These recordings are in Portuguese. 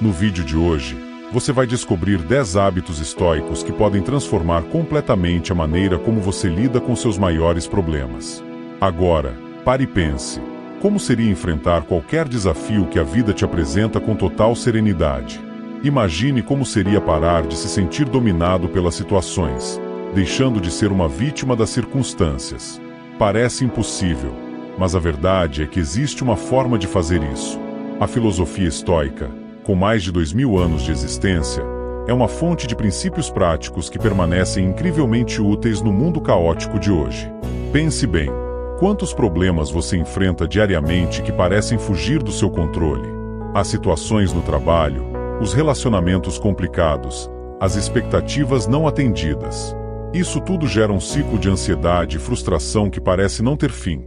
No vídeo de hoje, você vai descobrir 10 hábitos estoicos que podem transformar completamente a maneira como você lida com seus maiores problemas. Agora, pare e pense. Como seria enfrentar qualquer desafio que a vida te apresenta com total serenidade? Imagine como seria parar de se sentir dominado pelas situações, deixando de ser uma vítima das circunstâncias. Parece impossível, mas a verdade é que existe uma forma de fazer isso. A filosofia estoica, com mais de 2000 anos de existência, é uma fonte de princípios práticos que permanecem incrivelmente úteis no mundo caótico de hoje. Pense bem, quantos problemas você enfrenta diariamente que parecem fugir do seu controle? As situações no trabalho, os relacionamentos complicados, as expectativas não atendidas. Isso tudo gera um ciclo de ansiedade e frustração que parece não ter fim.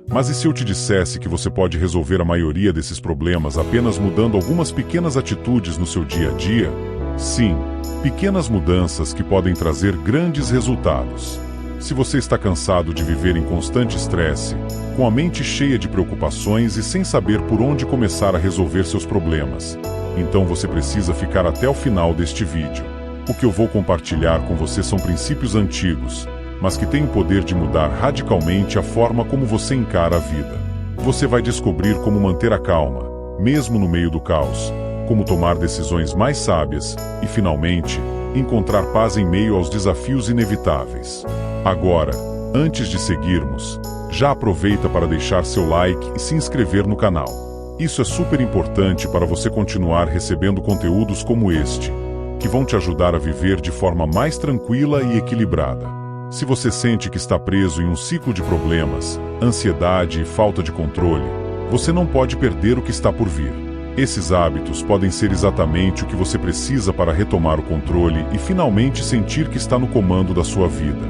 Mas e se eu te dissesse que você pode resolver a maioria desses problemas apenas mudando algumas pequenas atitudes no seu dia a dia? Sim, pequenas mudanças que podem trazer grandes resultados. Se você está cansado de viver em constante estresse, com a mente cheia de preocupações e sem saber por onde começar a resolver seus problemas, então você precisa ficar até o final deste vídeo. O que eu vou compartilhar com você são princípios antigos, mas que têm o poder de mudar radicalmente a forma como você encara a vida. Você vai descobrir como manter a calma, mesmo no meio do caos, como tomar decisões mais sábias e, finalmente, encontrar paz em meio aos desafios inevitáveis. Agora, antes de seguirmos, já aproveita para deixar seu like e se inscrever no canal. Isso é super importante para você continuar recebendo conteúdos como este, que vão te ajudar a viver de forma mais tranquila e equilibrada. Se você sente que está preso em um ciclo de problemas, ansiedade e falta de controle, você não pode perder o que está por vir. Esses hábitos podem ser exatamente o que você precisa para retomar o controle e finalmente sentir que está no comando da sua vida.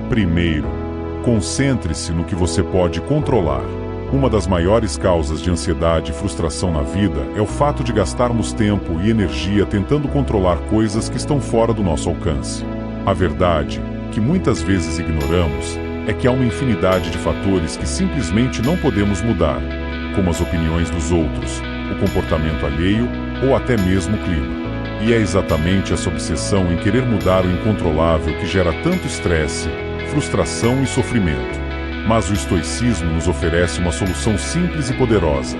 Primeiro, concentre-se no que você pode controlar. Uma das maiores causas de ansiedade e frustração na vida é o fato de gastarmos tempo e energia tentando controlar coisas que estão fora do nosso alcance. A verdade, que muitas vezes ignoramos, é que há uma infinidade de fatores que simplesmente não podemos mudar, como as opiniões dos outros, o comportamento alheio ou até mesmo o clima. E é exatamente essa obsessão em querer mudar o incontrolável que gera tanto estresse, frustração e sofrimento. Mas o estoicismo nos oferece uma solução simples e poderosa: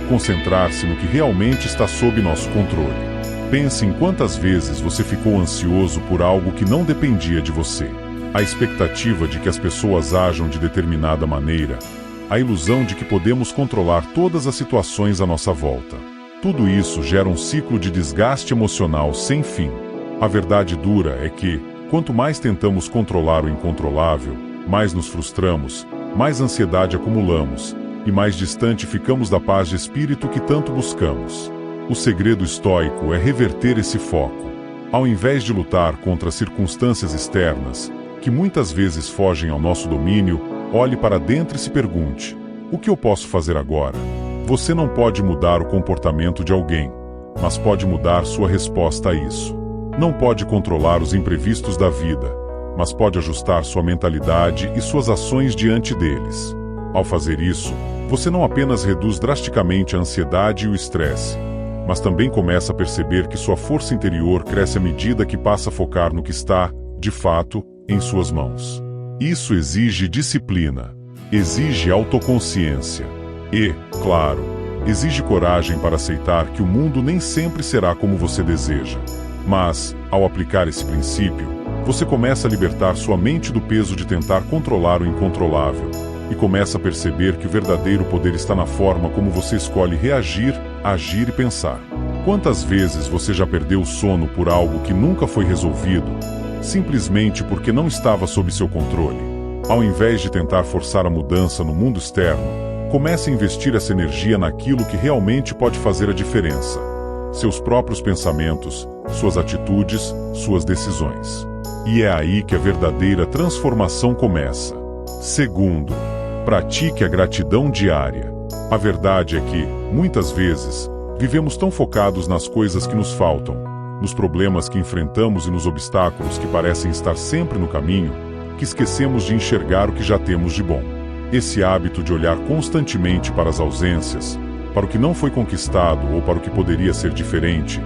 concentrar-se no que realmente está sob nosso controle. Pense em quantas vezes você ficou ansioso por algo que não dependia de você. A expectativa de que as pessoas ajam de determinada maneira, a ilusão de que podemos controlar todas as situações à nossa volta. Tudo isso gera um ciclo de desgaste emocional sem fim. A verdade dura é que, quanto mais tentamos controlar o incontrolável, mais nos frustramos, mais ansiedade acumulamos, e mais distante ficamos da paz de espírito que tanto buscamos. O segredo estoico é reverter esse foco. Ao invés de lutar contra circunstâncias externas, que muitas vezes fogem ao nosso domínio, olhe para dentro e se pergunte: o que eu posso fazer agora? Você não pode mudar o comportamento de alguém, mas pode mudar sua resposta a isso. Não pode controlar os imprevistos da vida, mas pode ajustar sua mentalidade e suas ações diante deles. Ao fazer isso, você não apenas reduz drasticamente a ansiedade e o estresse, mas também começa a perceber que sua força interior cresce à medida que passa a focar no que está, de fato, em suas mãos. Isso exige disciplina, exige autoconsciência e, claro, exige coragem para aceitar que o mundo nem sempre será como você deseja. Mas, ao aplicar esse princípio, você começa a libertar sua mente do peso de tentar controlar o incontrolável e começa a perceber que o verdadeiro poder está na forma como você escolhe reagir, agir e pensar. Quantas vezes você já perdeu o sono por algo que nunca foi resolvido, simplesmente porque não estava sob seu controle? Ao invés de tentar forçar a mudança no mundo externo, comece a investir essa energia naquilo que realmente pode fazer a diferença: seus próprios pensamentos, suas atitudes, suas decisões. E é aí que a verdadeira transformação começa. Segundo, pratique a gratidão diária. A verdade é que, muitas vezes, vivemos tão focados nas coisas que nos faltam, nos problemas que enfrentamos e nos obstáculos que parecem estar sempre no caminho, que esquecemos de enxergar o que já temos de bom. Esse hábito de olhar constantemente para as ausências, para o que não foi conquistado ou para o que poderia ser diferente,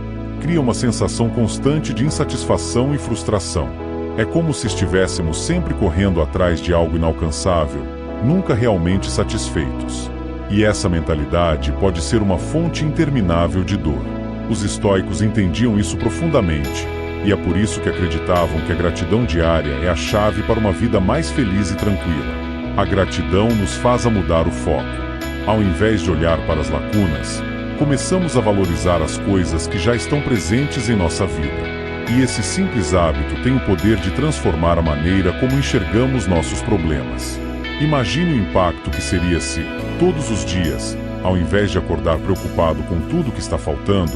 cria uma sensação constante de insatisfação e frustração. É como se estivéssemos sempre correndo atrás de algo inalcançável, nunca realmente satisfeitos. E essa mentalidade pode ser uma fonte interminável de dor. Os estoicos entendiam isso profundamente, e é por isso que acreditavam que a gratidão diária é a chave para uma vida mais feliz e tranquila. A gratidão nos faz mudar o foco. Ao invés de olhar para as lacunas, começamos a valorizar as coisas que já estão presentes em nossa vida. E esse simples hábito tem o poder de transformar a maneira como enxergamos nossos problemas. Imagine o impacto que seria se, todos os dias, ao invés de acordar preocupado com tudo que está faltando,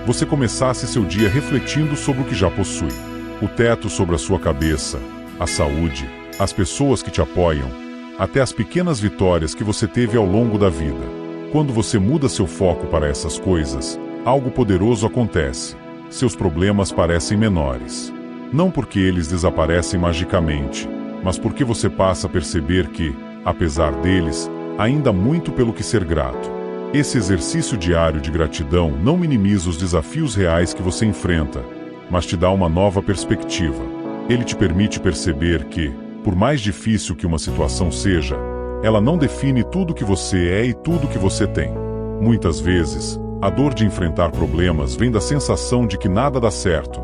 você começasse seu dia refletindo sobre o que já possui. O teto sobre a sua cabeça, a saúde, as pessoas que te apoiam, até as pequenas vitórias que você teve ao longo da vida. Quando você muda seu foco para essas coisas, algo poderoso acontece. Seus problemas parecem menores. Não porque eles desaparecem magicamente, mas porque você passa a perceber que, apesar deles, ainda há muito pelo que ser grato. Esse exercício diário de gratidão não minimiza os desafios reais que você enfrenta, mas te dá uma nova perspectiva. Ele te permite perceber que, por mais difícil que uma situação seja, ela não define tudo que você é e tudo que você tem. Muitas vezes, a dor de enfrentar problemas vem da sensação de que nada dá certo,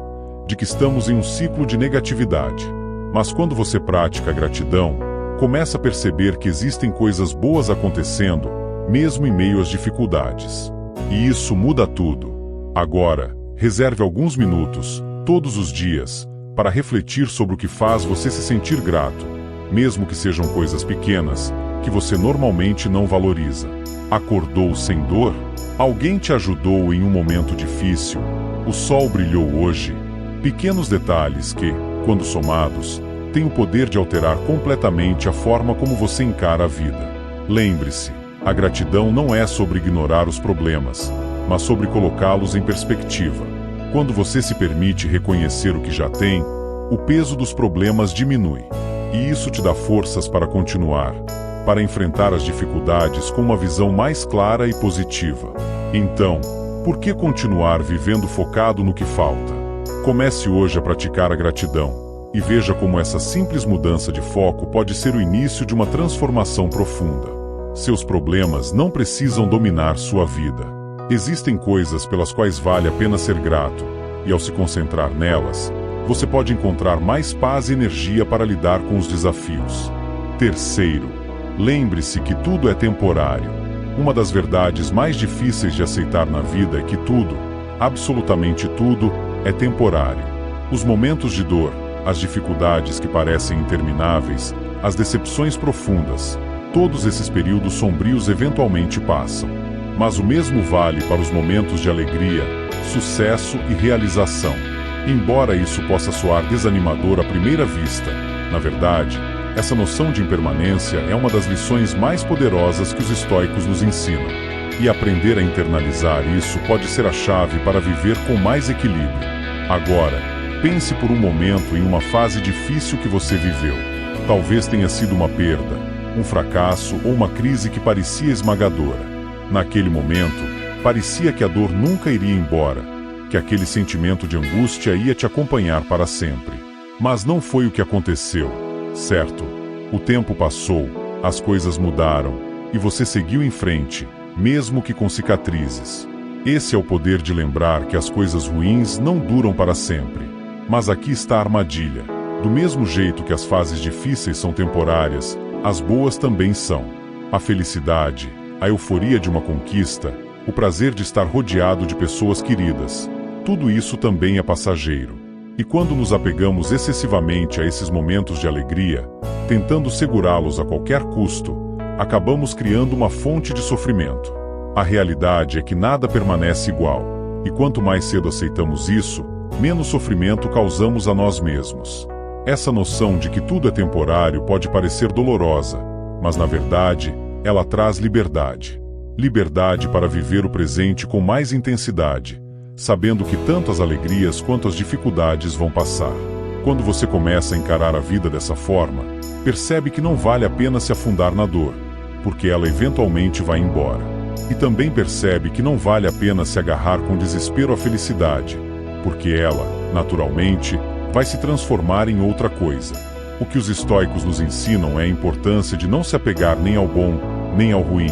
de que estamos em um ciclo de negatividade. Mas quando você pratica a gratidão, começa a perceber que existem coisas boas acontecendo, mesmo em meio às dificuldades. E isso muda tudo. Agora, reserve alguns minutos, todos os dias, para refletir sobre o que faz você se sentir grato, mesmo que sejam coisas pequenas, que você normalmente não valoriza. Acordou sem dor? Alguém te ajudou em um momento difícil? O sol brilhou hoje? Pequenos detalhes que, quando somados, têm o poder de alterar completamente a forma como você encara a vida. Lembre-se, a gratidão não é sobre ignorar os problemas, mas sobre colocá-los em perspectiva. Quando você se permite reconhecer o que já tem, o peso dos problemas diminui. E isso te dá forças para continuar, para enfrentar as dificuldades com uma visão mais clara e positiva. Então, por que continuar vivendo focado no que falta? Comece hoje a praticar a gratidão, e veja como essa simples mudança de foco pode ser o início de uma transformação profunda. Seus problemas não precisam dominar sua vida. Existem coisas pelas quais vale a pena ser grato, e ao se concentrar nelas, você pode encontrar mais paz e energia para lidar com os desafios. Terceiro, lembre-se que tudo é temporário. Uma das verdades mais difíceis de aceitar na vida é que tudo, absolutamente tudo, é temporário. Os momentos de dor, as dificuldades que parecem intermináveis, as decepções profundas, todos esses períodos sombrios eventualmente passam. Mas o mesmo vale para os momentos de alegria, sucesso e realização. Embora isso possa soar desanimador à primeira vista, na verdade, essa noção de impermanência é uma das lições mais poderosas que os estoicos nos ensinam. E aprender a internalizar isso pode ser a chave para viver com mais equilíbrio. Agora, pense por um momento em uma fase difícil que você viveu. Talvez tenha sido uma perda, um fracasso ou uma crise que parecia esmagadora. Naquele momento, parecia que a dor nunca iria embora, que aquele sentimento de angústia ia te acompanhar para sempre. Mas não foi o que aconteceu, certo? O tempo passou, as coisas mudaram, e você seguiu em frente, mesmo que com cicatrizes. Esse é o poder de lembrar que as coisas ruins não duram para sempre. Mas aqui está a armadilha. Do mesmo jeito que as fases difíceis são temporárias, as boas também são. A felicidade, a euforia de uma conquista, o prazer de estar rodeado de pessoas queridas, tudo isso também é passageiro. E quando nos apegamos excessivamente a esses momentos de alegria, tentando segurá-los a qualquer custo, acabamos criando uma fonte de sofrimento. A realidade é que nada permanece igual, e quanto mais cedo aceitamos isso, menos sofrimento causamos a nós mesmos. Essa noção de que tudo é temporário pode parecer dolorosa, mas na verdade, ela traz liberdade. Liberdade para viver o presente com mais intensidade, sabendo que tanto as alegrias quanto as dificuldades vão passar. Quando você começa a encarar a vida dessa forma, percebe que não vale a pena se afundar na dor, porque ela eventualmente vai embora. E também percebe que não vale a pena se agarrar com desespero à felicidade, porque ela, naturalmente, vai se transformar em outra coisa. O que os estoicos nos ensinam é a importância de não se apegar nem ao bom, nem ao ruim,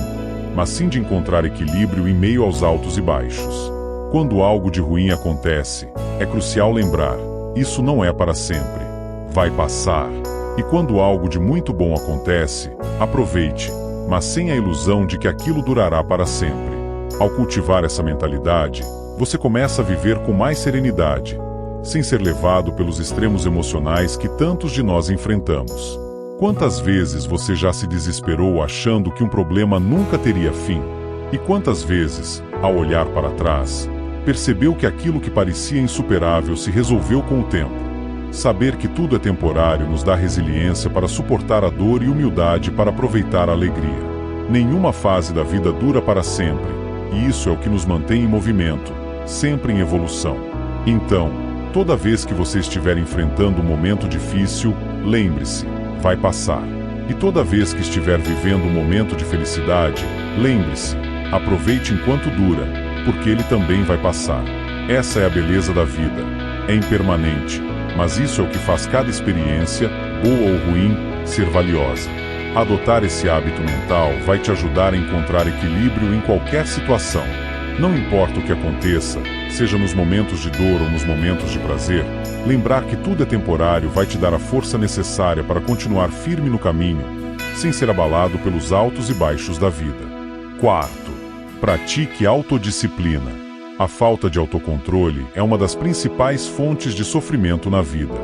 mas sim de encontrar equilíbrio em meio aos altos e baixos. Quando algo de ruim acontece, é crucial lembrar: isso não é para sempre. Vai passar. E quando algo de muito bom acontece, aproveite, mas sem a ilusão de que aquilo durará para sempre. Ao cultivar essa mentalidade, você começa a viver com mais serenidade, sem ser levado pelos extremos emocionais que tantos de nós enfrentamos. Quantas vezes você já se desesperou achando que um problema nunca teria fim? E quantas vezes, ao olhar para trás, percebeu que aquilo que parecia insuperável se resolveu com o tempo? Saber que tudo é temporário nos dá resiliência para suportar a dor e humildade para aproveitar a alegria. Nenhuma fase da vida dura para sempre, e isso é o que nos mantém em movimento, sempre em evolução. Então, toda vez que você estiver enfrentando um momento difícil, lembre-se: vai passar. E toda vez que estiver vivendo um momento de felicidade, lembre-se: aproveite enquanto dura, porque ele também vai passar. Essa é a beleza da vida. É impermanente, mas isso é o que faz cada experiência, boa ou ruim, ser valiosa. Adotar esse hábito mental vai te ajudar a encontrar equilíbrio em qualquer situação. Não importa o que aconteça, seja nos momentos de dor ou nos momentos de prazer, lembrar que tudo é temporário vai te dar a força necessária para continuar firme no caminho, sem ser abalado pelos altos e baixos da vida. Quarto, pratique autodisciplina. A falta de autocontrole é uma das principais fontes de sofrimento na vida.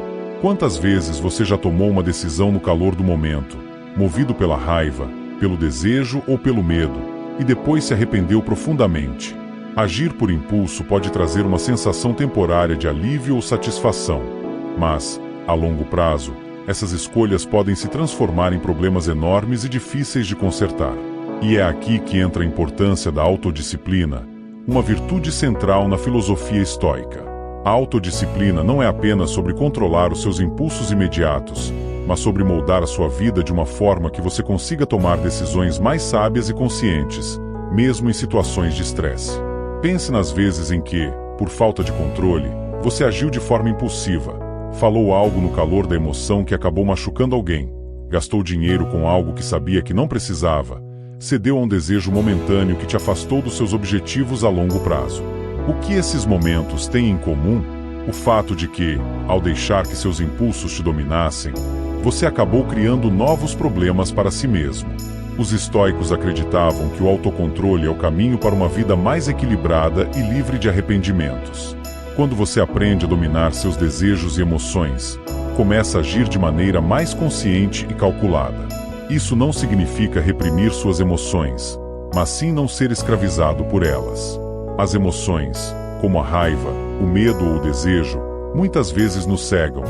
Quantas vezes você já tomou uma decisão no calor do momento, movido pela raiva, pelo desejo ou pelo medo, e depois se arrependeu profundamente? Agir por impulso pode trazer uma sensação temporária de alívio ou satisfação, mas, a longo prazo, essas escolhas podem se transformar em problemas enormes e difíceis de consertar. E é aqui que entra a importância da autodisciplina, uma virtude central na filosofia estoica. A autodisciplina não é apenas sobre controlar os seus impulsos imediatos, mas sobre moldar a sua vida de uma forma que você consiga tomar decisões mais sábias e conscientes, mesmo em situações de estresse. Pense nas vezes em que, por falta de controle, você agiu de forma impulsiva, falou algo no calor da emoção que acabou machucando alguém, gastou dinheiro com algo que sabia que não precisava, cedeu a um desejo momentâneo que te afastou dos seus objetivos a longo prazo. O que esses momentos têm em comum? O fato de que, ao deixar que seus impulsos te dominassem, você acabou criando novos problemas para si mesmo. Os estoicos acreditavam que o autocontrole é o caminho para uma vida mais equilibrada e livre de arrependimentos. Quando você aprende a dominar seus desejos e emoções, começa a agir de maneira mais consciente e calculada. Isso não significa reprimir suas emoções, mas sim não ser escravizado por elas. As emoções, como a raiva, o medo ou o desejo, muitas vezes nos cegam,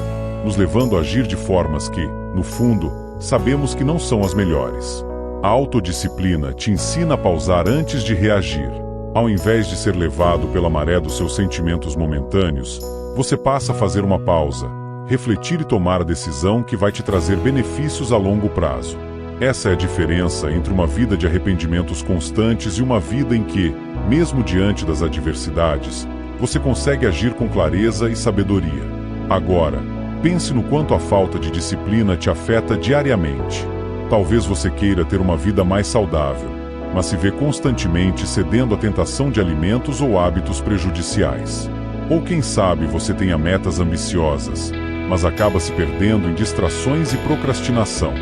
nos levando a agir de formas que, no fundo, sabemos que não são as melhores. A autodisciplina te ensina a pausar antes de reagir. Ao invés de ser levado pela maré dos seus sentimentos momentâneos, você passa a fazer uma pausa, refletir e tomar a decisão que vai te trazer benefícios a longo prazo. Essa é a diferença entre uma vida de arrependimentos constantes e uma vida em que, mesmo diante das adversidades, você consegue agir com clareza e sabedoria. Agora, pense no quanto a falta de disciplina te afeta diariamente. Talvez você queira ter uma vida mais saudável, mas se vê constantemente cedendo à tentação de alimentos ou hábitos prejudiciais. Ou quem sabe você tenha metas ambiciosas, mas acaba se perdendo em distrações e procrastinação.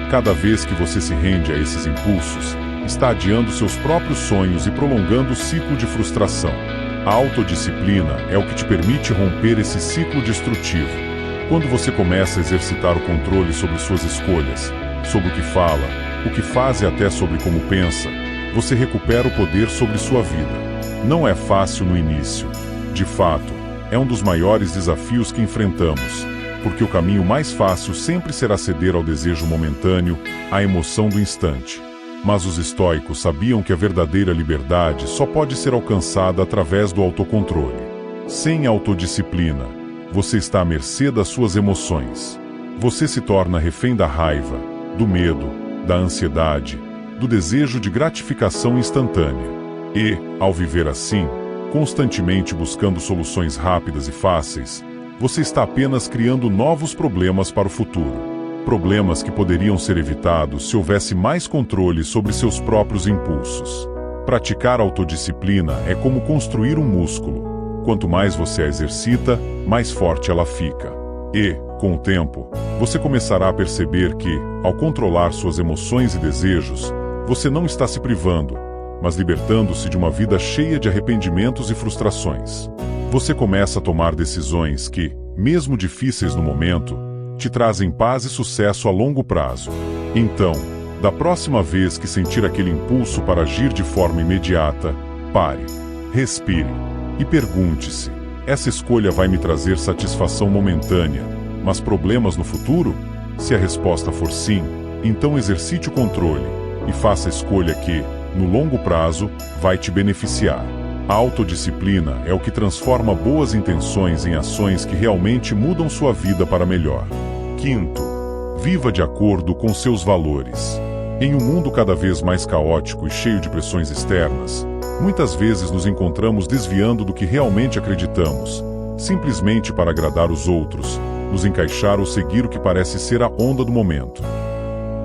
Cada vez que você se rende a esses impulsos, está adiando seus próprios sonhos e prolongando o ciclo de frustração. A autodisciplina é o que te permite romper esse ciclo destrutivo. Quando você começa a exercitar o controle sobre suas escolhas, sobre o que fala, o que faz e até sobre como pensa, você recupera o poder sobre sua vida. Não é fácil no início. De fato, é um dos maiores desafios que enfrentamos, porque o caminho mais fácil sempre será ceder ao desejo momentâneo, à emoção do instante. Mas os estoicos sabiam que a verdadeira liberdade só pode ser alcançada através do autocontrole. Sem autodisciplina, você está à mercê das suas emoções. Você se torna refém da raiva, do medo, da ansiedade, do desejo de gratificação instantânea. E, ao viver assim, constantemente buscando soluções rápidas e fáceis, você está apenas criando novos problemas para o futuro. Problemas que poderiam ser evitados se houvesse mais controle sobre seus próprios impulsos. Praticar autodisciplina é como construir um músculo. Quanto mais você a exercita, mais forte ela fica. E, com o tempo, você começará a perceber que, ao controlar suas emoções e desejos, você não está se privando, mas libertando-se de uma vida cheia de arrependimentos e frustrações. Você começa a tomar decisões que, mesmo difíceis no momento, te trazem paz e sucesso a longo prazo. Então, da próxima vez que sentir aquele impulso para agir de forma imediata, pare, respire e pergunte-se: essa escolha vai me trazer satisfação momentânea, mas problemas no futuro? Se a resposta for sim, então exercite o controle e faça a escolha que, no longo prazo, vai te beneficiar. A autodisciplina é o que transforma boas intenções em ações que realmente mudam sua vida para melhor. Quinto, viva de acordo com seus valores. Em um mundo cada vez mais caótico e cheio de pressões externas, muitas vezes nos encontramos desviando do que realmente acreditamos, simplesmente para agradar os outros, nos encaixar ou seguir o que parece ser a onda do momento.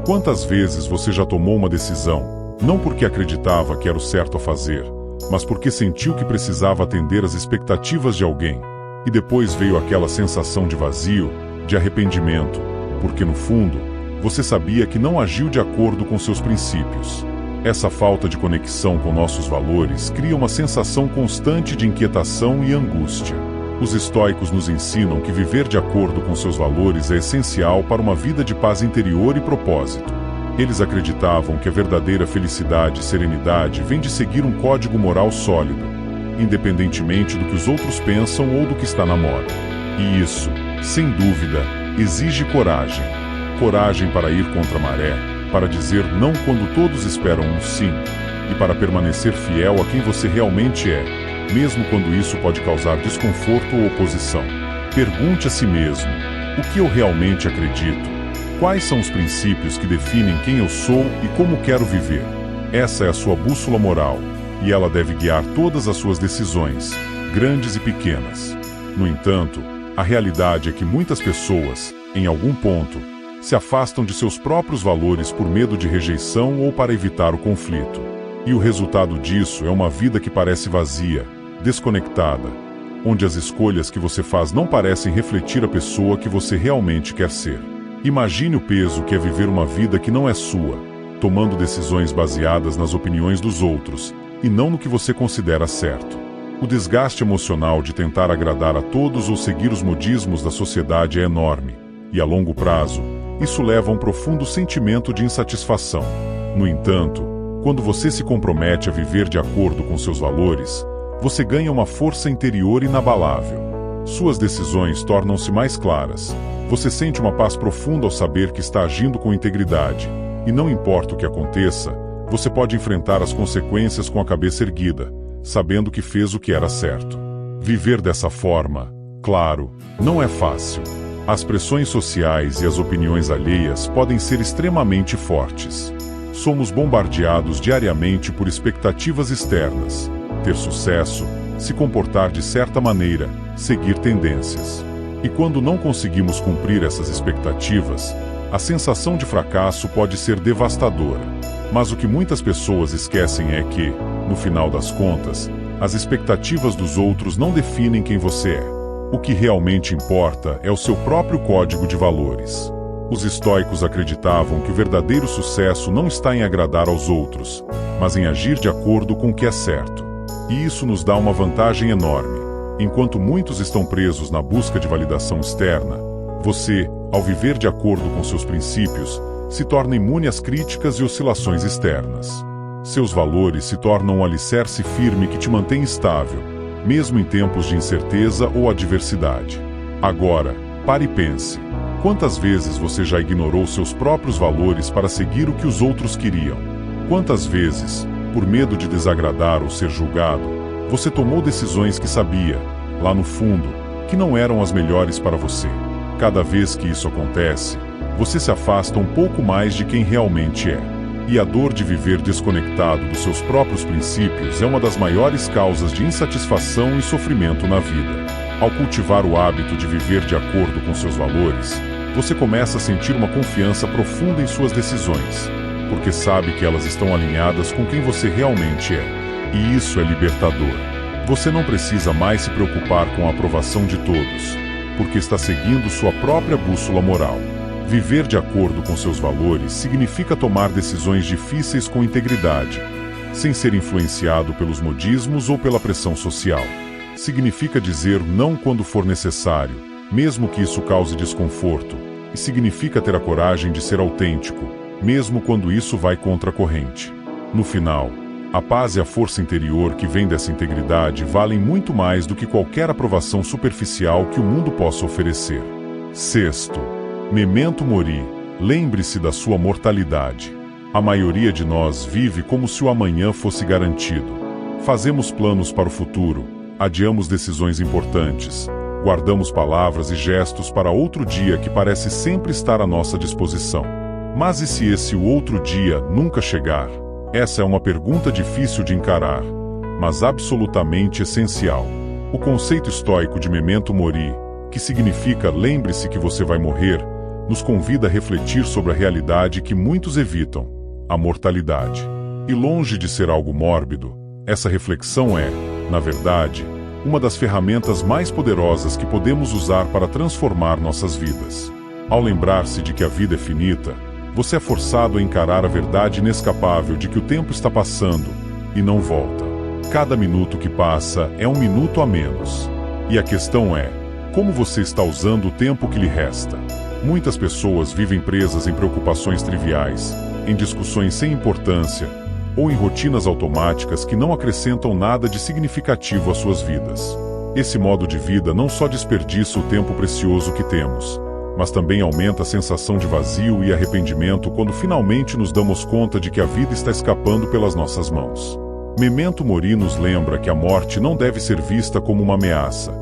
Quantas vezes você já tomou uma decisão, não porque acreditava que era o certo a fazer, mas porque sentiu que precisava atender às expectativas de alguém, e depois veio aquela sensação de vazio, de arrependimento, porque no fundo, você sabia que não agiu de acordo com seus princípios. Essa falta de conexão com nossos valores cria uma sensação constante de inquietação e angústia. Os estoicos nos ensinam que viver de acordo com seus valores é essencial para uma vida de paz interior e propósito. Eles acreditavam que a verdadeira felicidade e serenidade vem de seguir um código moral sólido, independentemente do que os outros pensam ou do que está na moda. E isso, sem dúvida, exige coragem. Coragem para ir contra a maré, para dizer não quando todos esperam um sim, e para permanecer fiel a quem você realmente é, mesmo quando isso pode causar desconforto ou oposição. Pergunte a si mesmo: o que eu realmente acredito? Quais são os princípios que definem quem eu sou e como quero viver? Essa é a sua bússola moral, e ela deve guiar todas as suas decisões, grandes e pequenas. No entanto, a realidade é que muitas pessoas, em algum ponto, se afastam de seus próprios valores por medo de rejeição ou para evitar o conflito. E o resultado disso é uma vida que parece vazia, desconectada, onde as escolhas que você faz não parecem refletir a pessoa que você realmente quer ser. Imagine o peso que é viver uma vida que não é sua, tomando decisões baseadas nas opiniões dos outros, e não no que você considera certo. O desgaste emocional de tentar agradar a todos ou seguir os modismos da sociedade é enorme, e a longo prazo, isso leva a um profundo sentimento de insatisfação. No entanto, quando você se compromete a viver de acordo com seus valores, você ganha uma força interior inabalável. Suas decisões tornam-se mais claras. Você sente uma paz profunda ao saber que está agindo com integridade, e não importa o que aconteça, você pode enfrentar as consequências com a cabeça erguida, sabendo que fez o que era certo. Viver dessa forma, claro, não é fácil. As pressões sociais e as opiniões alheias podem ser extremamente fortes. Somos bombardeados diariamente por expectativas externas: ter sucesso, se comportar de certa maneira, seguir tendências. E quando não conseguimos cumprir essas expectativas, a sensação de fracasso pode ser devastadora. Mas o que muitas pessoas esquecem é que, no final das contas, as expectativas dos outros não definem quem você é. O que realmente importa é o seu próprio código de valores. Os estoicos acreditavam que o verdadeiro sucesso não está em agradar aos outros, mas em agir de acordo com o que é certo. E isso nos dá uma vantagem enorme. Enquanto muitos estão presos na busca de validação externa, você, ao viver de acordo com seus princípios, se torna imune às críticas e oscilações externas. Seus valores se tornam um alicerce firme que te mantém estável, mesmo em tempos de incerteza ou adversidade. Agora, pare e pense. Quantas vezes você já ignorou seus próprios valores para seguir o que os outros queriam? Quantas vezes, por medo de desagradar ou ser julgado, você tomou decisões que sabia, lá no fundo, que não eram as melhores para você? Cada vez que isso acontece, você se afasta um pouco mais de quem realmente é. E a dor de viver desconectado dos seus próprios princípios é uma das maiores causas de insatisfação e sofrimento na vida. Ao cultivar o hábito de viver de acordo com seus valores, você começa a sentir uma confiança profunda em suas decisões, porque sabe que elas estão alinhadas com quem você realmente é. E isso é libertador. Você não precisa mais se preocupar com a aprovação de todos, porque está seguindo sua própria bússola moral. Viver de acordo com seus valores significa tomar decisões difíceis com integridade, sem ser influenciado pelos modismos ou pela pressão social. Significa dizer não quando for necessário, mesmo que isso cause desconforto, e significa ter a coragem de ser autêntico, mesmo quando isso vai contra a corrente. No final, a paz e a força interior que vem dessa integridade valem muito mais do que qualquer aprovação superficial que o mundo possa oferecer. Sexto, memento mori, lembre-se da sua mortalidade. A maioria de nós vive como se o amanhã fosse garantido. Fazemos planos para o futuro, adiamos decisões importantes, guardamos palavras e gestos para outro dia que parece sempre estar à nossa disposição. Mas e se esse outro dia nunca chegar? Essa é uma pergunta difícil de encarar, mas absolutamente essencial. O conceito estoico de memento mori, que significa lembre-se que você vai morrer, nos convida a refletir sobre a realidade que muitos evitam, a mortalidade. E longe de ser algo mórbido, essa reflexão é, na verdade, uma das ferramentas mais poderosas que podemos usar para transformar nossas vidas. Ao lembrar-se de que a vida é finita, você é forçado a encarar a verdade inescapável de que o tempo está passando e não volta. Cada minuto que passa é um minuto a menos. E a questão é, como você está usando o tempo que lhe resta? Muitas pessoas vivem presas em preocupações triviais, em discussões sem importância, ou em rotinas automáticas que não acrescentam nada de significativo às suas vidas. Esse modo de vida não só desperdiça o tempo precioso que temos, mas também aumenta a sensação de vazio e arrependimento quando finalmente nos damos conta de que a vida está escapando pelas nossas mãos. Memento mori nos lembra que a morte não deve ser vista como uma ameaça,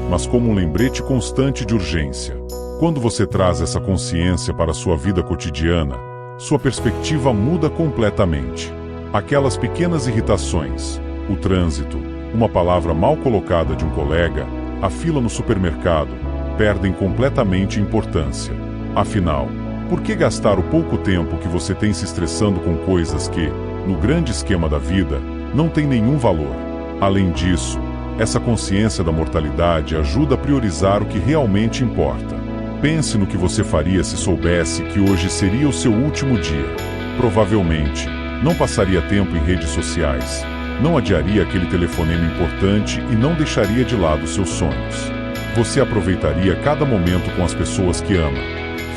mas como um lembrete constante de urgência. Quando você traz essa consciência para a sua vida cotidiana, sua perspectiva muda completamente. Aquelas pequenas irritações, o trânsito, uma palavra mal colocada de um colega, a fila no supermercado, perdem completamente importância. Afinal, por que gastar o pouco tempo que você tem se estressando com coisas que, no grande esquema da vida, não têm nenhum valor? Além disso, essa consciência da mortalidade ajuda a priorizar o que realmente importa. Pense no que você faria se soubesse que hoje seria o seu último dia. Provavelmente, não passaria tempo em redes sociais, não adiaria aquele telefonema importante e não deixaria de lado seus sonhos. Você aproveitaria cada momento com as pessoas que ama,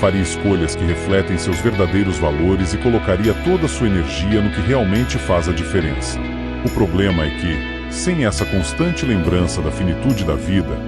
faria escolhas que refletem seus verdadeiros valores e colocaria toda a sua energia no que realmente faz a diferença. O problema é que, sem essa constante lembrança da finitude da vida,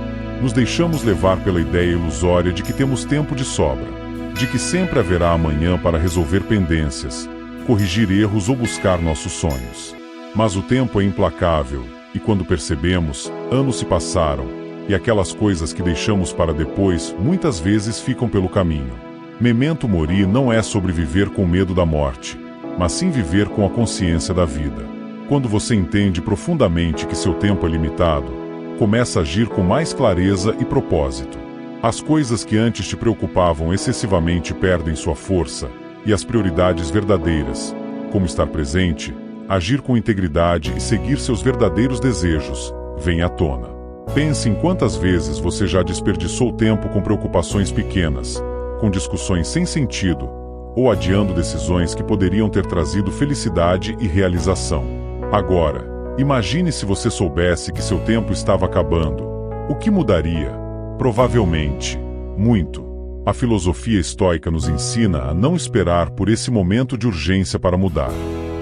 nos deixamos levar pela ideia ilusória de que temos tempo de sobra, de que sempre haverá amanhã para resolver pendências, corrigir erros ou buscar nossos sonhos. Mas o tempo é implacável, e quando percebemos, anos se passaram, e aquelas coisas que deixamos para depois muitas vezes ficam pelo caminho. Memento mori não é sobre viver com medo da morte, mas sim viver com a consciência da vida. Quando você entende profundamente que seu tempo é limitado, começa a agir com mais clareza e propósito. As coisas que antes te preocupavam excessivamente perdem sua força, e as prioridades verdadeiras, como estar presente, agir com integridade e seguir seus verdadeiros desejos, vêm à tona. Pense em quantas vezes você já desperdiçou tempo com preocupações pequenas, com discussões sem sentido, ou adiando decisões que poderiam ter trazido felicidade e realização. Agora, imagine se você soubesse que seu tempo estava acabando. O que mudaria? Provavelmente, muito. A filosofia estoica nos ensina a não esperar por esse momento de urgência para mudar.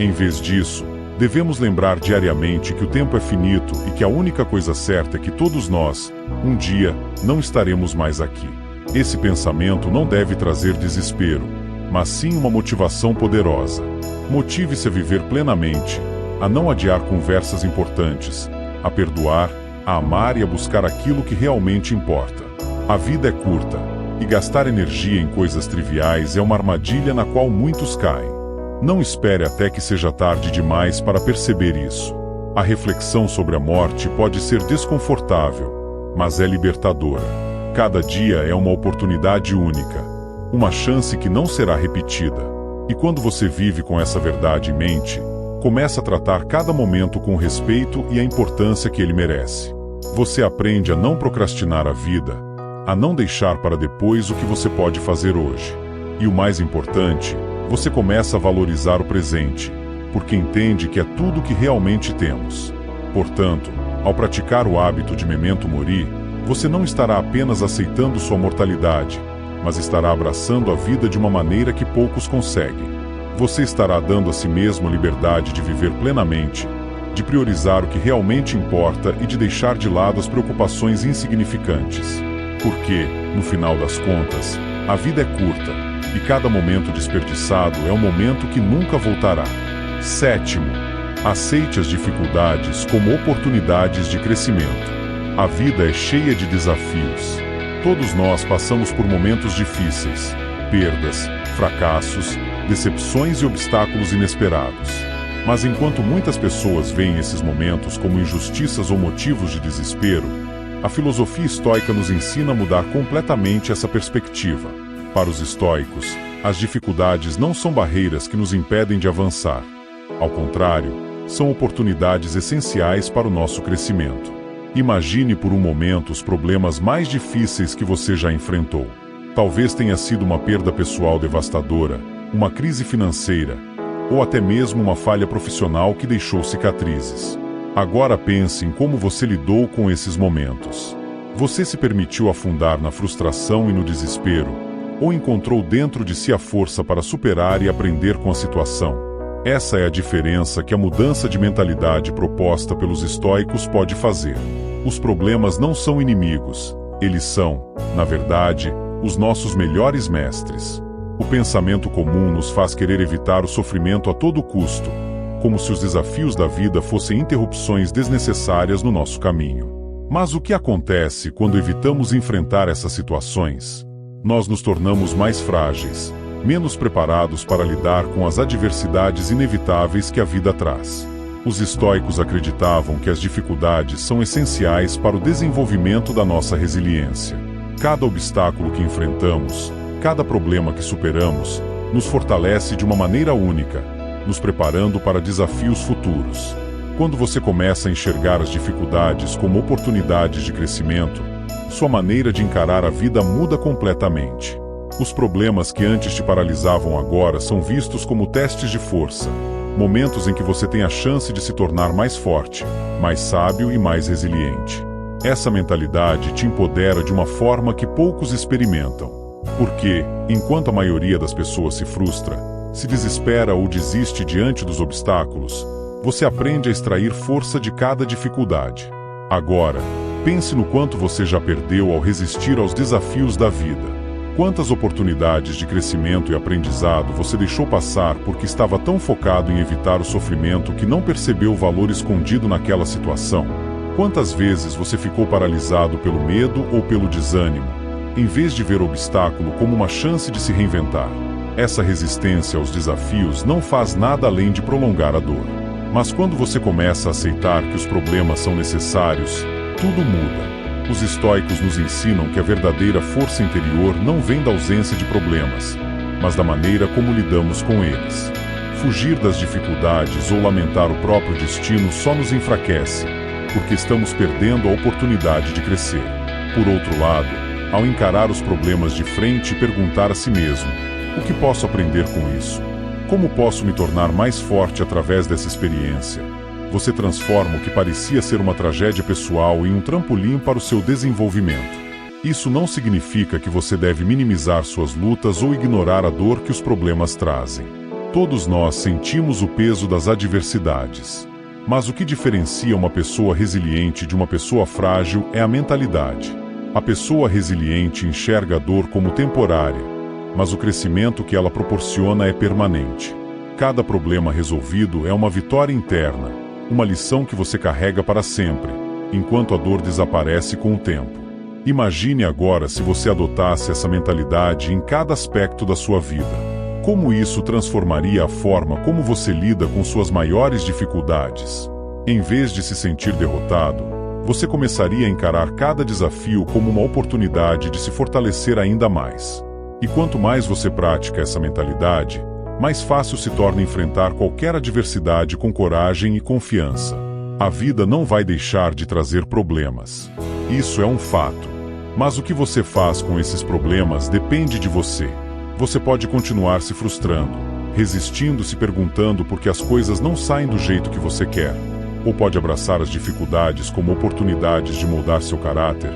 Em vez disso, devemos lembrar diariamente que o tempo é finito e que a única coisa certa é que todos nós, um dia, não estaremos mais aqui. Esse pensamento não deve trazer desespero, mas sim uma motivação poderosa. Motive-se a viver plenamente, a não adiar conversas importantes, a perdoar, a amar e a buscar aquilo que realmente importa. A vida é curta, e gastar energia em coisas triviais é uma armadilha na qual muitos caem. Não espere até que seja tarde demais para perceber isso. A reflexão sobre a morte pode ser desconfortável, mas é libertadora. Cada dia é uma oportunidade única, uma chance que não será repetida. E quando você vive com essa verdade em mente, começa a tratar cada momento com o respeito e a importância que ele merece. Você aprende a não procrastinar a vida, a não deixar para depois o que você pode fazer hoje. E o mais importante, você começa a valorizar o presente, porque entende que é tudo que realmente temos. Portanto, ao praticar o hábito de Memento Mori, você não estará apenas aceitando sua mortalidade, mas estará abraçando a vida de uma maneira que poucos conseguem. Você estará dando a si mesmo a liberdade de viver plenamente, de priorizar o que realmente importa e de deixar de lado as preocupações insignificantes. Porque, no final das contas, a vida é curta, e cada momento desperdiçado é um momento que nunca voltará. 7. Aceite as dificuldades como oportunidades de crescimento. A vida é cheia de desafios. Todos nós passamos por momentos difíceis, perdas, fracassos, decepções e obstáculos inesperados. Mas enquanto muitas pessoas veem esses momentos como injustiças ou motivos de desespero, a filosofia estoica nos ensina a mudar completamente essa perspectiva. Para os estoicos, as dificuldades não são barreiras que nos impedem de avançar. Ao contrário, são oportunidades essenciais para o nosso crescimento. Imagine por um momento os problemas mais difíceis que você já enfrentou. Talvez tenha sido uma perda pessoal devastadora, uma crise financeira, ou até mesmo uma falha profissional que deixou cicatrizes. Agora pense em como você lidou com esses momentos. Você se permitiu afundar na frustração e no desespero, ou encontrou dentro de si a força para superar e aprender com a situação? Essa é a diferença que a mudança de mentalidade proposta pelos estoicos pode fazer. Os problemas não são inimigos, eles são, na verdade, os nossos melhores mestres. O pensamento comum nos faz querer evitar o sofrimento a todo custo, como se os desafios da vida fossem interrupções desnecessárias no nosso caminho. Mas o que acontece quando evitamos enfrentar essas situações? Nós nos tornamos mais frágeis, menos preparados para lidar com as adversidades inevitáveis que a vida traz. Os estoicos acreditavam que as dificuldades são essenciais para o desenvolvimento da nossa resiliência. Cada obstáculo que enfrentamos, cada problema que superamos, nos fortalece de uma maneira única, nos preparando para desafios futuros. Quando você começa a enxergar as dificuldades como oportunidades de crescimento, sua maneira de encarar a vida muda completamente. Os problemas que antes te paralisavam agora são vistos como testes de força, momentos em que você tem a chance de se tornar mais forte, mais sábio e mais resiliente. Essa mentalidade te empodera de uma forma que poucos experimentam. Porque, enquanto a maioria das pessoas se frustra, se desespera ou desiste diante dos obstáculos, você aprende a extrair força de cada dificuldade. Agora, pense no quanto você já perdeu ao resistir aos desafios da vida. Quantas oportunidades de crescimento e aprendizado você deixou passar porque estava tão focado em evitar o sofrimento que não percebeu o valor escondido naquela situação? Quantas vezes você ficou paralisado pelo medo ou pelo desânimo, em vez de ver o obstáculo como uma chance de se reinventar? Essa resistência aos desafios não faz nada além de prolongar a dor. Mas quando você começa a aceitar que os problemas são necessários, tudo muda. Os estoicos nos ensinam que a verdadeira força interior não vem da ausência de problemas, mas da maneira como lidamos com eles. Fugir das dificuldades ou lamentar o próprio destino só nos enfraquece, porque estamos perdendo a oportunidade de crescer. Por outro lado, ao encarar os problemas de frente e perguntar a si mesmo: o que posso aprender com isso? Como posso me tornar mais forte através dessa experiência? Você transforma o que parecia ser uma tragédia pessoal em um trampolim para o seu desenvolvimento. Isso não significa que você deve minimizar suas lutas ou ignorar a dor que os problemas trazem. Todos nós sentimos o peso das adversidades. Mas o que diferencia uma pessoa resiliente de uma pessoa frágil é a mentalidade. A pessoa resiliente enxerga a dor como temporária, mas o crescimento que ela proporciona é permanente. Cada problema resolvido é uma vitória interna, uma lição que você carrega para sempre, enquanto a dor desaparece com o tempo. Imagine agora se você adotasse essa mentalidade em cada aspecto da sua vida. como isso transformaria a forma como você lida com suas maiores dificuldades. Em vez de se sentir derrotado, você começaria a encarar cada desafio como uma oportunidade de se fortalecer ainda mais. E quanto mais você pratica essa mentalidade, mais fácil se torna enfrentar qualquer adversidade com coragem e confiança. A vida não vai deixar de trazer problemas. Isso é um fato. Mas o que você faz com esses problemas depende de você. Você pode continuar se frustrando, resistindo, se perguntando por que as coisas não saem do jeito que você quer. Ou pode abraçar as dificuldades como oportunidades de moldar seu caráter,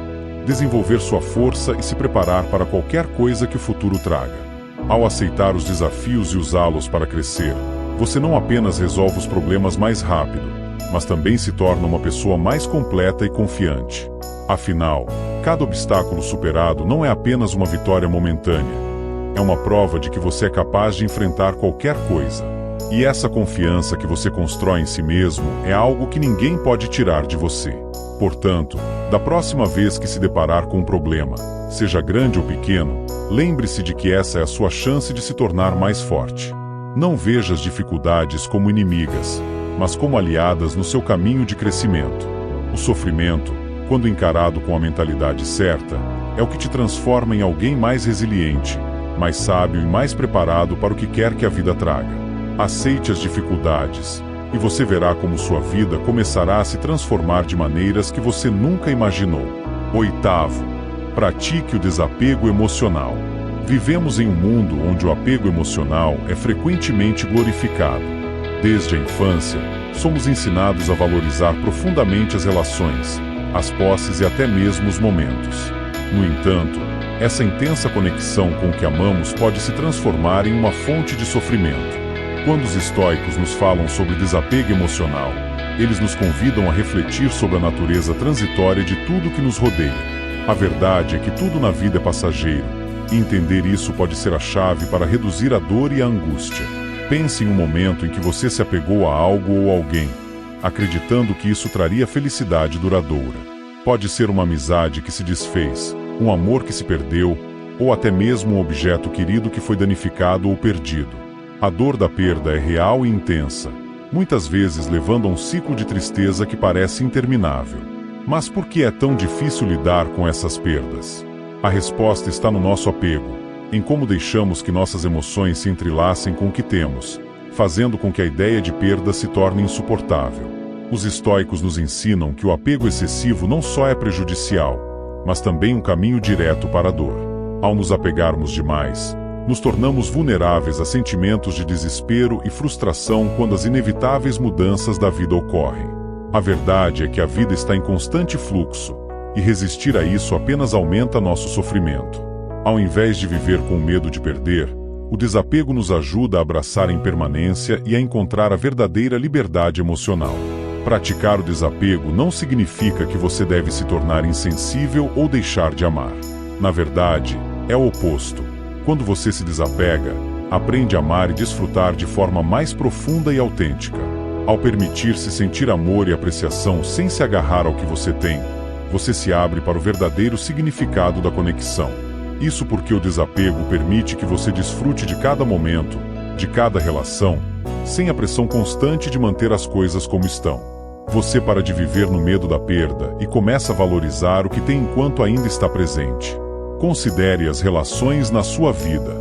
desenvolver sua força e se preparar para qualquer coisa que o futuro traga. Ao aceitar os desafios e usá-los para crescer, você não apenas resolve os problemas mais rápido, mas também se torna uma pessoa mais completa e confiante. Afinal, cada obstáculo superado não é apenas uma vitória momentânea. É uma prova de que você é capaz de enfrentar qualquer coisa. E essa confiança que você constrói em si mesmo é algo que ninguém pode tirar de você. Portanto, da próxima vez que se deparar com um problema, seja grande ou pequeno, lembre-se de que essa é a sua chance de se tornar mais forte. Não veja as dificuldades como inimigas, mas como aliadas no seu caminho de crescimento. O sofrimento, quando encarado com a mentalidade certa, é o que te transforma em alguém mais resiliente, mais sábio e mais preparado para o que quer que a vida traga. Aceite as dificuldades, e você verá como sua vida começará a se transformar de maneiras que você nunca imaginou. 8º, pratique o desapego emocional. Vivemos em um mundo onde o apego emocional é frequentemente glorificado. Desde a infância, somos ensinados a valorizar profundamente as relações, as posses e até mesmo os momentos. No entanto, essa intensa conexão com o que amamos pode se transformar em uma fonte de sofrimento. Quando os estoicos nos falam sobre desapego emocional, eles nos convidam a refletir sobre a natureza transitória de tudo que nos rodeia. A verdade é que tudo na vida é passageiro, e entender isso pode ser a chave para reduzir a dor e a angústia. Pense em um momento em que você se apegou a algo ou alguém, acreditando que isso traria felicidade duradoura. Pode ser uma amizade que se desfez, um amor que se perdeu, ou até mesmo um objeto querido que foi danificado ou perdido. A dor da perda é real e intensa, muitas vezes levando a um ciclo de tristeza que parece interminável. Mas por que é tão difícil lidar com essas perdas? A resposta está no nosso apego, em como deixamos que nossas emoções se entrelacem com o que temos, fazendo com que a ideia de perda se torne insuportável. Os estoicos nos ensinam que o apego excessivo não só é prejudicial, mas também um caminho direto para a dor. Ao nos apegarmos demais, nos tornamos vulneráveis a sentimentos de desespero e frustração quando as inevitáveis mudanças da vida ocorrem. A verdade é que a vida está em constante fluxo, e resistir a isso apenas aumenta nosso sofrimento. Ao invés de viver com medo de perder, o desapego nos ajuda a abraçar a impermanência e a encontrar a verdadeira liberdade emocional. Praticar o desapego não significa que você deve se tornar insensível ou deixar de amar. Na verdade, é o oposto. Quando você se desapega, aprende a amar e desfrutar de forma mais profunda e autêntica. Ao permitir-se sentir amor e apreciação sem se agarrar ao que você tem, você se abre para o verdadeiro significado da conexão. Isso porque o desapego permite que você desfrute de cada momento, de cada relação, sem a pressão constante de manter as coisas como estão. Você para de viver no medo da perda e começa a valorizar o que tem enquanto ainda está presente. Considere as relações na sua vida.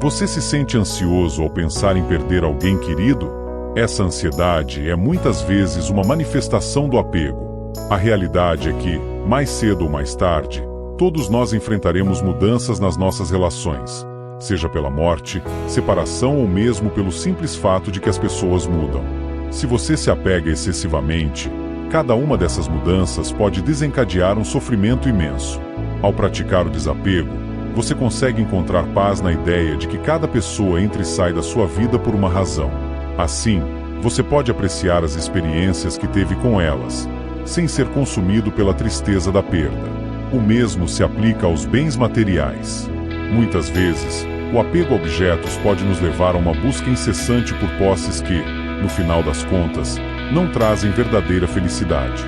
Você se sente ansioso ao pensar em perder alguém querido? Essa ansiedade é muitas vezes uma manifestação do apego. A realidade é que, mais cedo ou mais tarde, todos nós enfrentaremos mudanças nas nossas relações, seja pela morte, separação ou mesmo pelo simples fato de que as pessoas mudam. Se você se apega excessivamente, cada uma dessas mudanças pode desencadear um sofrimento imenso. Ao praticar o desapego, você consegue encontrar paz na ideia de que cada pessoa entra e sai da sua vida por uma razão. Assim, você pode apreciar as experiências que teve com elas, sem ser consumido pela tristeza da perda. O mesmo se aplica aos bens materiais. Muitas vezes, o apego a objetos pode nos levar a uma busca incessante por posses que, no final das contas, não trazem verdadeira felicidade.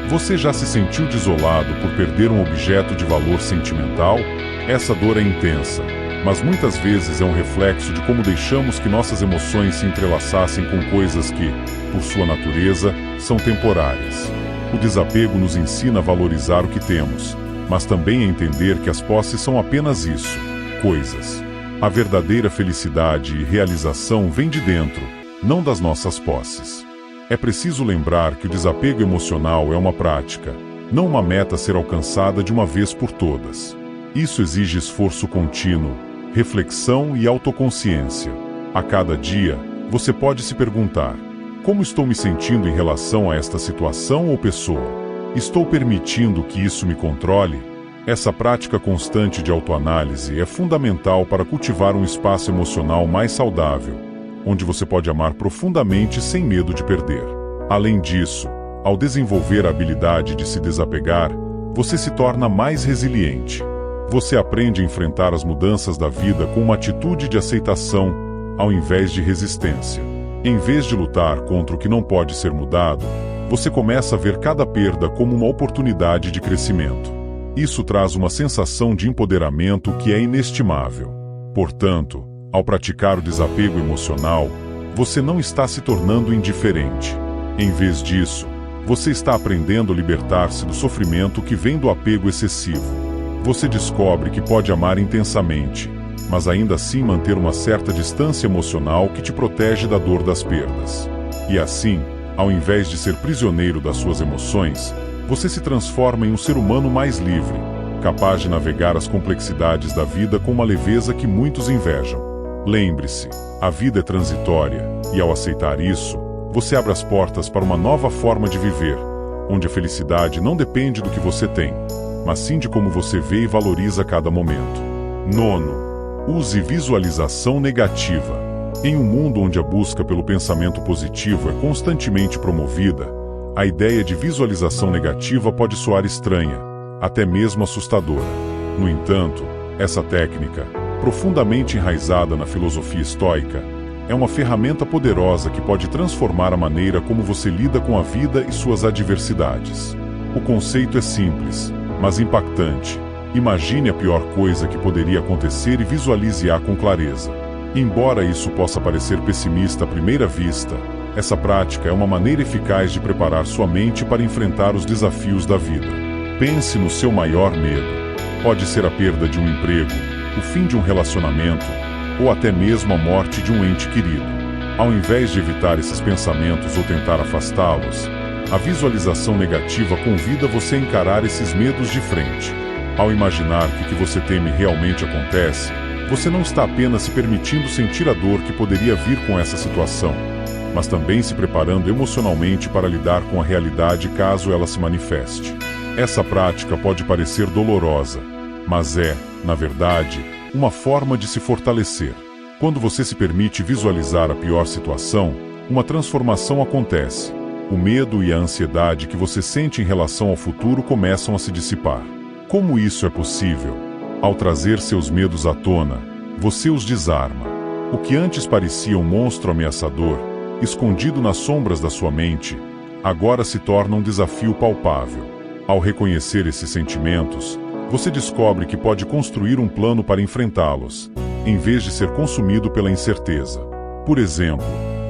Você já se sentiu desolado por perder um objeto de valor sentimental? Essa dor é intensa, mas muitas vezes é um reflexo de como deixamos que nossas emoções se entrelaçassem com coisas que, por sua natureza, são temporárias. O desapego nos ensina a valorizar o que temos, mas também a entender que as posses são apenas isso, coisas. A verdadeira felicidade e realização vem de dentro, não das nossas posses. É preciso lembrar que o desapego emocional é uma prática, não uma meta a ser alcançada de uma vez por todas. Isso exige esforço contínuo, reflexão e autoconsciência. A cada dia, você pode se perguntar: como estou me sentindo em relação a esta situação ou pessoa? Estou permitindo que isso me controle? Essa prática constante de autoanálise é fundamental para cultivar um espaço emocional mais saudável, onde você pode amar profundamente sem medo de perder. Além disso, ao desenvolver a habilidade de se desapegar, você se torna mais resiliente. Você aprende a enfrentar as mudanças da vida com uma atitude de aceitação, ao invés de resistência. Em vez de lutar contra o que não pode ser mudado, você começa a ver cada perda como uma oportunidade de crescimento. Isso traz uma sensação de empoderamento que é inestimável. Portanto, ao praticar o desapego emocional, você não está se tornando indiferente. Em vez disso, você está aprendendo a libertar-se do sofrimento que vem do apego excessivo. Você descobre que pode amar intensamente, mas ainda assim manter uma certa distância emocional que te protege da dor das perdas. E assim, ao invés de ser prisioneiro das suas emoções, você se transforma em um ser humano mais livre, capaz de navegar as complexidades da vida com uma leveza que muitos invejam. Lembre-se, a vida é transitória, e ao aceitar isso, você abre as portas para uma nova forma de viver, onde a felicidade não depende do que você tem, mas sim de como você vê e valoriza cada momento. 9. Use visualização negativa. Em um mundo onde a busca pelo pensamento positivo é constantemente promovida, a ideia de visualização negativa pode soar estranha, até mesmo assustadora. No entanto, essa técnica, profundamente enraizada na filosofia estoica, é uma ferramenta poderosa que pode transformar a maneira como você lida com a vida e suas adversidades. O conceito é simples, mas impactante. Imagine a pior coisa que poderia acontecer e visualize-a com clareza. Embora isso possa parecer pessimista à primeira vista, essa prática é uma maneira eficaz de preparar sua mente para enfrentar os desafios da vida. Pense no seu maior medo. Pode ser a perda de um emprego, o fim de um relacionamento, ou até mesmo a morte de um ente querido. Ao invés de evitar esses pensamentos ou tentar afastá-los, a visualização negativa convida você a encarar esses medos de frente. Ao imaginar que o que você teme realmente acontece, você não está apenas se permitindo sentir a dor que poderia vir com essa situação, mas também se preparando emocionalmente para lidar com a realidade caso ela se manifeste. Essa prática pode parecer dolorosa, mas é, na verdade, uma forma de se fortalecer. Quando você se permite visualizar a pior situação, uma transformação acontece. O medo e a ansiedade que você sente em relação ao futuro começam a se dissipar. Como isso é possível? Ao trazer seus medos à tona, você os desarma. O que antes parecia um monstro ameaçador, escondido nas sombras da sua mente, agora se torna um desafio palpável. Ao reconhecer esses sentimentos, você descobre que pode construir um plano para enfrentá-los, em vez de ser consumido pela incerteza. Por exemplo,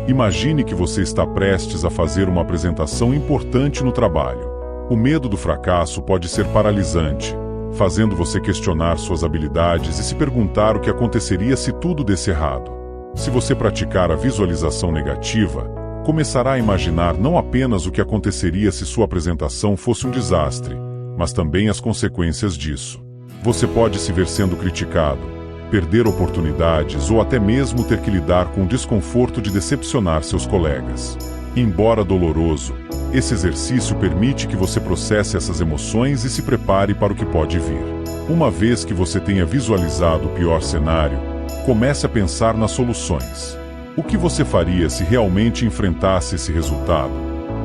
imagine que você está prestes a fazer uma apresentação importante no trabalho. O medo do fracasso pode ser paralisante, fazendo você questionar suas habilidades e se perguntar o que aconteceria se tudo desse errado. Se você praticar a visualização negativa, começará a imaginar não apenas o que aconteceria se sua apresentação fosse um desastre, mas também as consequências disso. Você pode se ver sendo criticado, perder oportunidades ou até mesmo ter que lidar com o desconforto de decepcionar seus colegas. Embora doloroso, esse exercício permite que você processe essas emoções e se prepare para o que pode vir. Uma vez que você tenha visualizado o pior cenário, comece a pensar nas soluções. O que você faria se realmente enfrentasse esse resultado?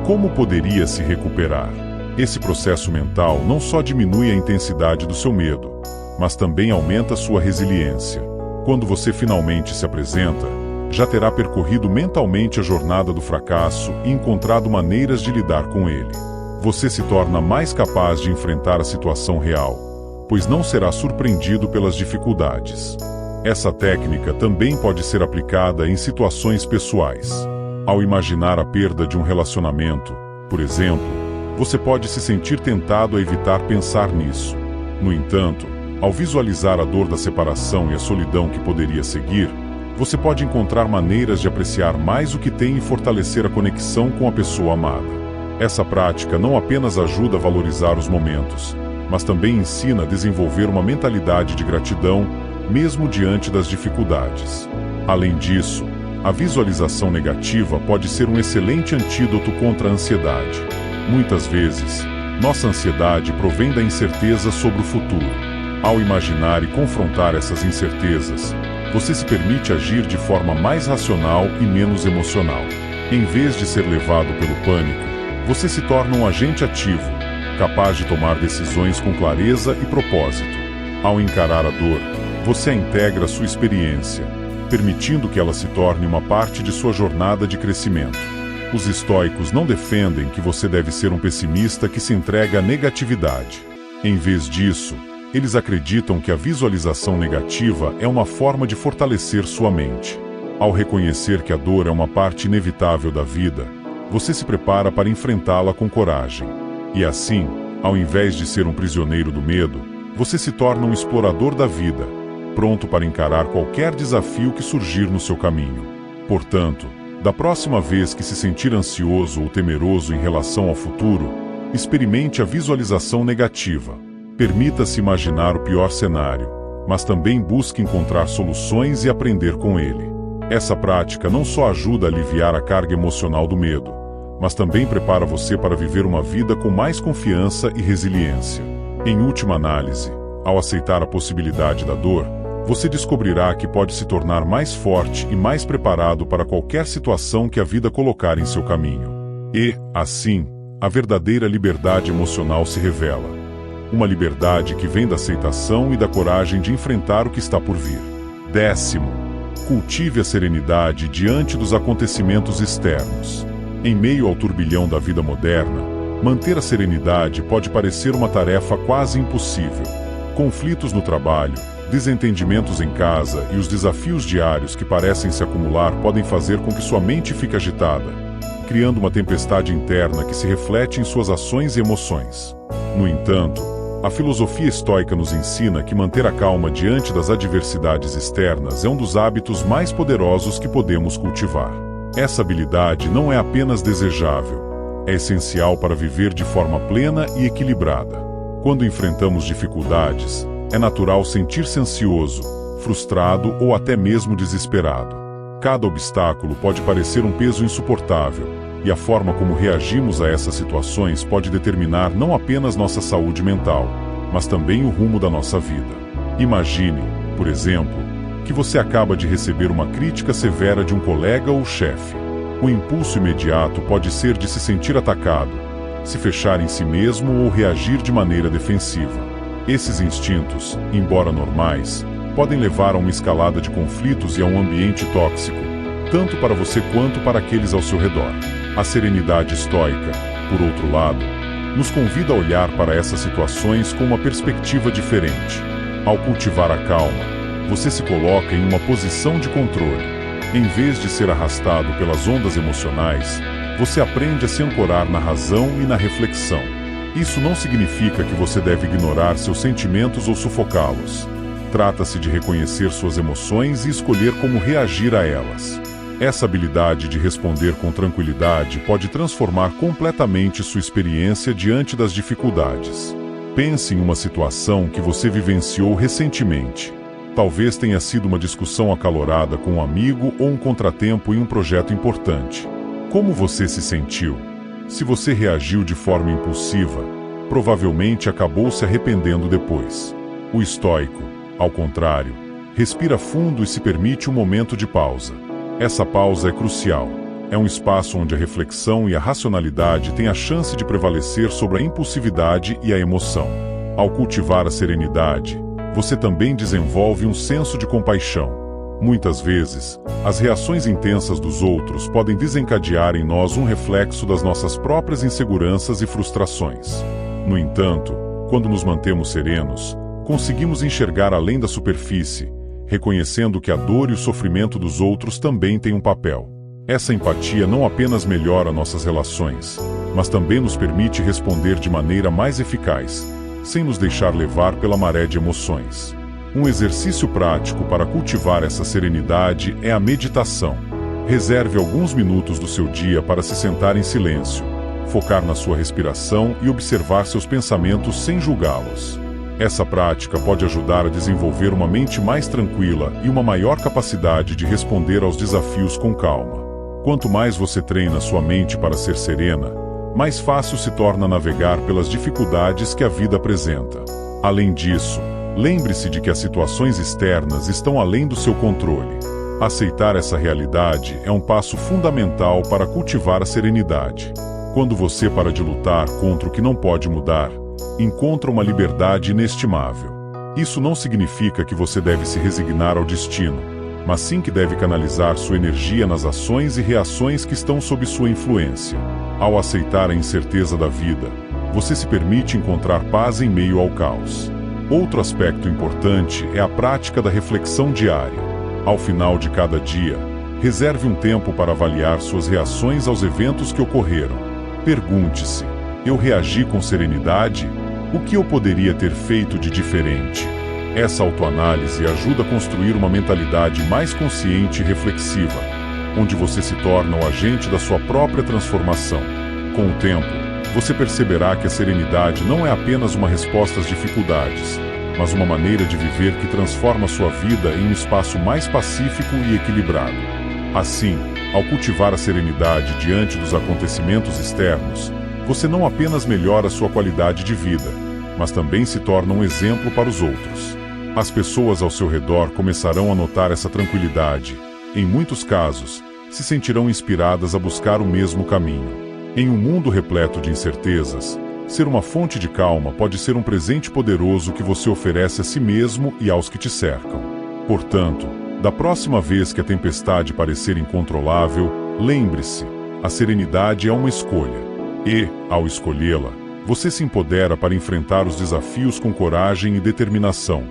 Como poderia se recuperar? Esse processo mental não só diminui a intensidade do seu medo, mas também aumenta sua resiliência. Quando você finalmente se apresenta, já terá percorrido mentalmente a jornada do fracasso e encontrado maneiras de lidar com ele. Você se torna mais capaz de enfrentar a situação real, pois não será surpreendido pelas dificuldades. Essa técnica também pode ser aplicada em situações pessoais. Ao imaginar a perda de um relacionamento, por exemplo, você pode se sentir tentado a evitar pensar nisso. No entanto, ao visualizar a dor da separação e a solidão que poderia seguir, você pode encontrar maneiras de apreciar mais o que tem e fortalecer a conexão com a pessoa amada. Essa prática não apenas ajuda a valorizar os momentos, mas também ensina a desenvolver uma mentalidade de gratidão, mesmo diante das dificuldades. Além disso, a visualização negativa pode ser um excelente antídoto contra a ansiedade. Muitas vezes, nossa ansiedade provém da incerteza sobre o futuro. Ao imaginar e confrontar essas incertezas, você se permite agir de forma mais racional e menos emocional. Em vez de ser levado pelo pânico, você se torna um agente ativo, capaz de tomar decisões com clareza e propósito. Ao encarar a dor, você a integra à sua experiência, permitindo que ela se torne uma parte de sua jornada de crescimento. Os estoicos não defendem que você deve ser um pessimista que se entrega à negatividade. Em vez disso, eles acreditam que a visualização negativa é uma forma de fortalecer sua mente. Ao reconhecer que a dor é uma parte inevitável da vida, você se prepara para enfrentá-la com coragem. E assim, ao invés de ser um prisioneiro do medo, você se torna um explorador da vida, pronto para encarar qualquer desafio que surgir no seu caminho. Portanto, da próxima vez que se sentir ansioso ou temeroso em relação ao futuro, experimente a visualização negativa. Permita-se imaginar o pior cenário, mas também busque encontrar soluções e aprender com ele. Essa prática não só ajuda a aliviar a carga emocional do medo, mas também prepara você para viver uma vida com mais confiança e resiliência. Em última análise, ao aceitar a possibilidade da dor, você descobrirá que pode se tornar mais forte e mais preparado para qualquer situação que a vida colocar em seu caminho. E, assim, a verdadeira liberdade emocional se revela. Uma liberdade que vem da aceitação e da coragem de enfrentar o que está por vir. 10. Cultive a serenidade diante dos acontecimentos externos. Em meio ao turbilhão da vida moderna, manter a serenidade pode parecer uma tarefa quase impossível. Conflitos no trabalho, desentendimentos em casa e os desafios diários que parecem se acumular podem fazer com que sua mente fique agitada, criando uma tempestade interna que se reflete em suas ações e emoções. No entanto, a filosofia estoica nos ensina que manter a calma diante das adversidades externas é um dos hábitos mais poderosos que podemos cultivar. Essa habilidade não é apenas desejável, é essencial para viver de forma plena e equilibrada. Quando enfrentamos dificuldades, é natural sentir-se ansioso, frustrado ou até mesmo desesperado. Cada obstáculo pode parecer um peso insuportável, e a forma como reagimos a essas situações pode determinar não apenas nossa saúde mental, mas também o rumo da nossa vida. Imagine, por exemplo, que você acaba de receber uma crítica severa de um colega ou chefe. O impulso imediato pode ser de se sentir atacado, se fechar em si mesmo ou reagir de maneira defensiva. Esses instintos, embora normais, podem levar a uma escalada de conflitos e a um ambiente tóxico, tanto para você quanto para aqueles ao seu redor. A serenidade estoica, por outro lado, nos convida a olhar para essas situações com uma perspectiva diferente. Ao cultivar a calma, você se coloca em uma posição de controle. Em vez de ser arrastado pelas ondas emocionais, você aprende a se ancorar na razão e na reflexão. Isso não significa que você deve ignorar seus sentimentos ou sufocá-los. Trata-se de reconhecer suas emoções e escolher como reagir a elas. Essa habilidade de responder com tranquilidade pode transformar completamente sua experiência diante das dificuldades. Pense em uma situação que você vivenciou recentemente. Talvez tenha sido uma discussão acalorada com um amigo ou um contratempo em um projeto importante. Como você se sentiu? Se você reagiu de forma impulsiva, provavelmente acabou se arrependendo depois. O estoico, ao contrário, respira fundo e se permite um momento de pausa. Essa pausa é crucial. É um espaço onde a reflexão e a racionalidade têm a chance de prevalecer sobre a impulsividade e a emoção. Ao cultivar a serenidade, você também desenvolve um senso de compaixão. Muitas vezes, as reações intensas dos outros podem desencadear em nós um reflexo das nossas próprias inseguranças e frustrações. No entanto, quando nos mantemos serenos, conseguimos enxergar além da superfície, reconhecendo que a dor e o sofrimento dos outros também têm um papel. Essa empatia não apenas melhora nossas relações, mas também nos permite responder de maneira mais eficaz, sem nos deixar levar pela maré de emoções. Um exercício prático para cultivar essa serenidade é a meditação. Reserve alguns minutos do seu dia para se sentar em silêncio, focar na sua respiração e observar seus pensamentos sem julgá-los. Essa prática pode ajudar a desenvolver uma mente mais tranquila e uma maior capacidade de responder aos desafios com calma. Quanto mais você treina sua mente para ser serena, mais fácil se torna navegar pelas dificuldades que a vida apresenta. Além disso, lembre-se de que as situações externas estão além do seu controle. Aceitar essa realidade é um passo fundamental para cultivar a serenidade. Quando você para de lutar contra o que não pode mudar, encontra uma liberdade inestimável. Isso não significa que você deve se resignar ao destino, mas sim que deve canalizar sua energia nas ações e reações que estão sob sua influência. Ao aceitar a incerteza da vida, você se permite encontrar paz em meio ao caos. Outro aspecto importante é a prática da reflexão diária. Ao final de cada dia, reserve um tempo para avaliar suas reações aos eventos que ocorreram. Pergunte-se: eu reagi com serenidade? O que eu poderia ter feito de diferente? Essa autoanálise ajuda a construir uma mentalidade mais consciente e reflexiva, onde você se torna o agente da sua própria transformação. Com o tempo, você perceberá que a serenidade não é apenas uma resposta às dificuldades, mas uma maneira de viver que transforma sua vida em um espaço mais pacífico e equilibrado. Assim, ao cultivar a serenidade diante dos acontecimentos externos, você não apenas melhora sua qualidade de vida, mas também se torna um exemplo para os outros. As pessoas ao seu redor começarão a notar essa tranquilidade. Em muitos casos, se sentirão inspiradas a buscar o mesmo caminho. Em um mundo repleto de incertezas, ser uma fonte de calma pode ser um presente poderoso que você oferece a si mesmo e aos que te cercam. Portanto, da próxima vez que a tempestade parecer incontrolável, lembre-se, a serenidade é uma escolha. E, ao escolhê-la, você se empodera para enfrentar os desafios com coragem e determinação,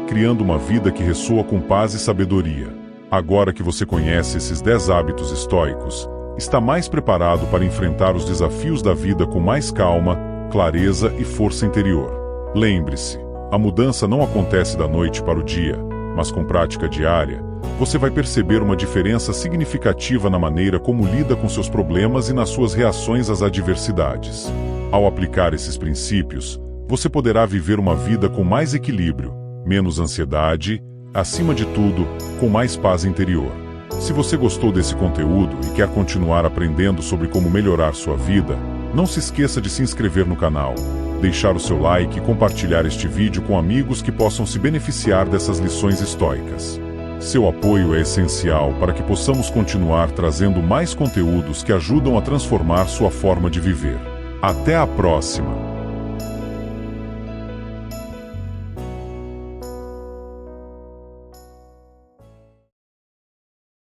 criando uma vida que ressoa com paz e sabedoria. Agora que você conhece esses 10 hábitos estoicos, está mais preparado para enfrentar os desafios da vida com mais calma, clareza e força interior. Lembre-se, a mudança não acontece da noite para o dia, mas com prática diária, você vai perceber uma diferença significativa na maneira como lida com seus problemas e nas suas reações às adversidades. Ao aplicar esses princípios, você poderá viver uma vida com mais equilíbrio, menos ansiedade, acima de tudo, com mais paz interior. Se você gostou desse conteúdo e quer continuar aprendendo sobre como melhorar sua vida, não se esqueça de se inscrever no canal, deixar o seu like e compartilhar este vídeo com amigos que possam se beneficiar dessas lições estoicas. Seu apoio é essencial para que possamos continuar trazendo mais conteúdos que ajudam a transformar sua forma de viver. Até a próxima!